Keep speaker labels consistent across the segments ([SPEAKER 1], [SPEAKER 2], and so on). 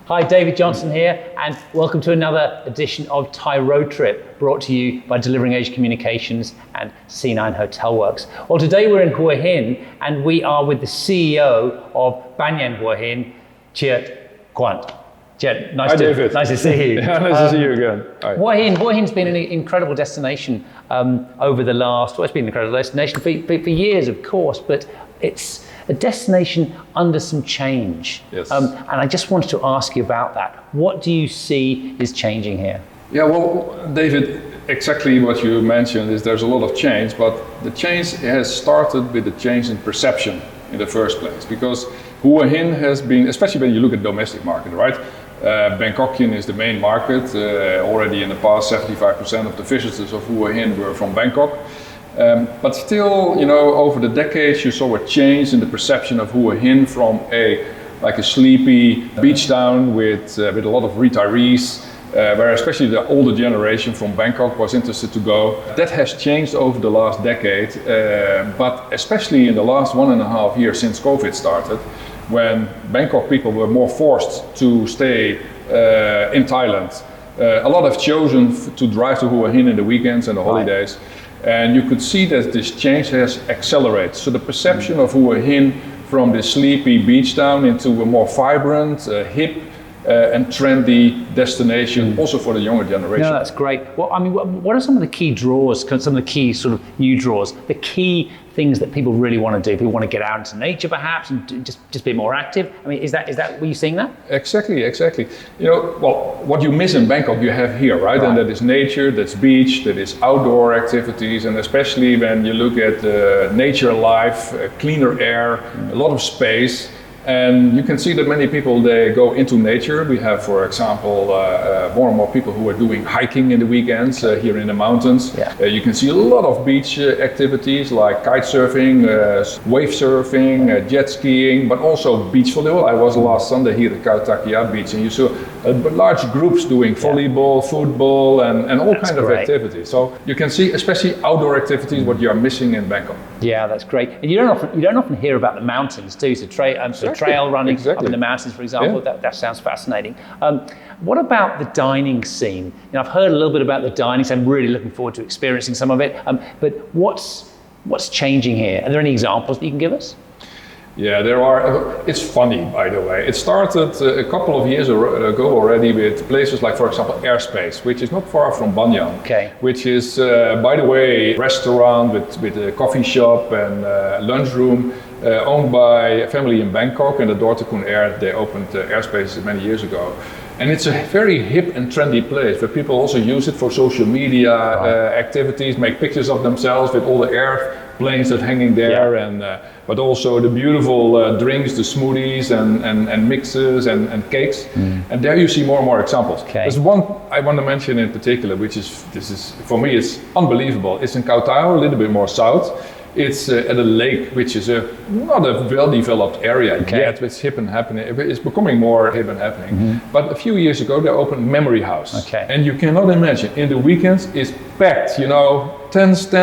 [SPEAKER 1] Hi, David Johnson here, and welcome to another edition of Thai Road Trip, brought to you by Delivering Age Communications and C9 Hotel Works. Well, today we're in Hua Hin, and we are with the CEO of Banyan Hua Hin, Tjeert Kwant. Tjeert, nice to see you.
[SPEAKER 2] Yeah, nice to see you again.
[SPEAKER 1] Hua Hin's been an incredible destination over the last, well, it's been an incredible destination for years, of course, but it's a destination under some change.
[SPEAKER 2] Yes.
[SPEAKER 1] And I just wanted to ask you about that. What do you see is changing here?
[SPEAKER 2] Yeah, well, David, exactly what you mentioned is there's a lot of change, but the change has started with the change in perception in the first place, because Hua Hin has been, especially when you look at domestic market, right? Bangkokian is the main market. Already in the past, 75% of the visitors of Hua Hin were from Bangkok. But still, you know, over the decades, you saw a change in the perception of Hua Hin from a sleepy beach town with a lot of retirees, where especially the older generation from Bangkok was interested to go. That has changed over the last decade, but especially in the last 1.5 years since COVID started, when Bangkok people were more forced to stay in Thailand. A lot have chosen to drive to Hua Hin in the weekends and the holidays. And you could see that this change has accelerated. So the perception of Hua Hin from the sleepy beach town into a more vibrant, hip and trendy destination, also for the younger generation.
[SPEAKER 1] No, that's great. Well, I mean, what are some of the key draws, some of the key sort of new draws, the key things that people really want to do? People want to get out into nature perhaps and just be more active. I mean, is that, were you seeing that?
[SPEAKER 2] Exactly. You know, well, what you miss in Bangkok, you have here, right? And that is nature, that's beach, that is outdoor activities, and especially when you look at nature life, cleaner air, a lot of space. And you can see that many people, they go into nature. We have, for example, more and more people who are doing hiking in the weekends here in the mountains.
[SPEAKER 1] Yeah.
[SPEAKER 2] You can see a lot of beach activities like kite surfing, wave surfing, jet skiing, but also beach volleyball. I was last Sunday here at Kautakia Beach, and you saw large groups doing volleyball, football, and all kinds of activities. So you can see, especially outdoor activities, what you are missing in Bangkok.
[SPEAKER 1] Yeah, that's great. And you don't often hear about the mountains too. So trail running up in the mountains, for example. Yeah. That sounds fascinating. What about the dining scene? You know, I've heard a little bit about the dining scene. I'm really looking forward to experiencing some of it. But what's changing here? Are there any examples that you can give us?
[SPEAKER 2] Yeah, there are. It's funny, by the way. It started a couple of years ago already with places like, for example, Airspace, which is not far from Banyan.
[SPEAKER 1] Okay.
[SPEAKER 2] Which is, by the way, a restaurant with a coffee shop and lunchroom owned by a family in Bangkok, and the daughter Kun Air. They opened Airspace many years ago. And it's a very hip and trendy place where people also use it for social media activities, make pictures of themselves with all the airplanes that hanging there, and but also the beautiful drinks, the smoothies and mixes and cakes. And there you see more and more examples.
[SPEAKER 1] Okay.
[SPEAKER 2] There's one I want to mention in particular, which is for me it's unbelievable. It's in Koh Tao, a little bit more south. It's at a lake, which is not a well-developed area yet, but it's hip and happening. It's becoming more hip and happening. But a few years ago, they opened Memory House.
[SPEAKER 1] Okay.
[SPEAKER 2] And you cannot imagine, in the weekends, it's packed, you know, tens,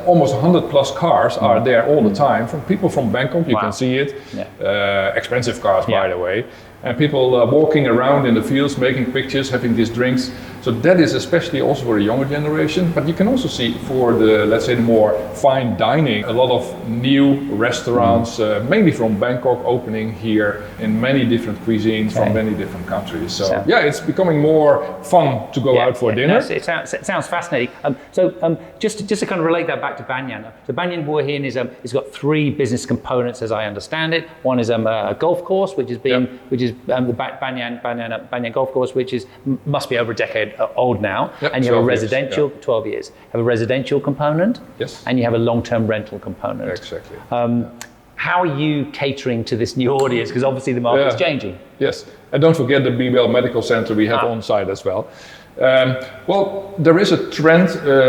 [SPEAKER 2] almost 100 plus cars are there all the time. From people from Bangkok, you can see it. Yeah. Expensive cars, by the way. And people walking around in the fields, making pictures, having these drinks. So that is especially also for the younger generation. But you can also see for the, let's say, the more fine dining, a lot of new restaurants, mainly from Bangkok, opening here in many different cuisines from many different countries. So yeah, it's becoming more fun to go out for dinner.
[SPEAKER 1] No, it sounds fascinating. Just to kind of relate that back to Banyan. So Banyan Hua Hin is got 3 business components, as I understand it. One is a golf course, which is the Banyan golf course, which must be over a decade old now. Yep, and you have a residential, 12 years. Have a residential component.
[SPEAKER 2] Yes.
[SPEAKER 1] And you have a long-term rental component.
[SPEAKER 2] Exactly.
[SPEAKER 1] How are you catering to this new audience? Because obviously the market's changing.
[SPEAKER 2] Yes. And don't forget the BWL Medical Center we have on site as well. Well, there is a trend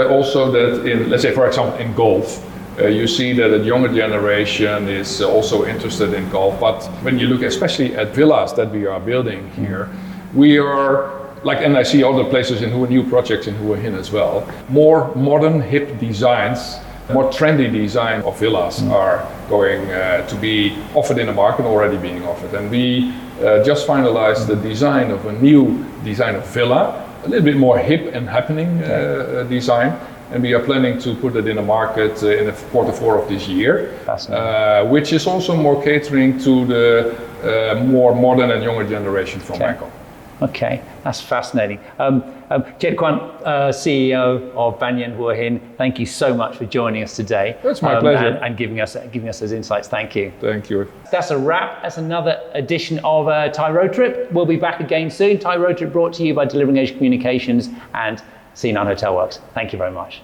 [SPEAKER 2] also that in, let's say, for example, in golf, you see that the younger generation is also interested in golf. But when you look especially at villas that we are building here, we are, and I see other places in new projects in Hua Hin as well, more modern, hip designs more trendy design of villas are going to be offered in the market, already being offered. And we just finalized the design of a new design of villa, a little bit more hip and happening design. And we are planning to put it in the market in the Q4 of this year, which is also more catering to the more modern and younger generation from Bangkok.
[SPEAKER 1] Okay, that's fascinating. Tjeert Kwant, CEO of Banyan Hua Hin, thank you so much for joining us today.
[SPEAKER 2] It's my pleasure.
[SPEAKER 1] And giving us those insights. Thank you.
[SPEAKER 2] Thank you.
[SPEAKER 1] That's a wrap. That's another edition of Thai Road Trip. We'll be back again soon. Thai Road Trip brought to you by Delivering Edge Communications and C9 Hotel Works. Thank you very much.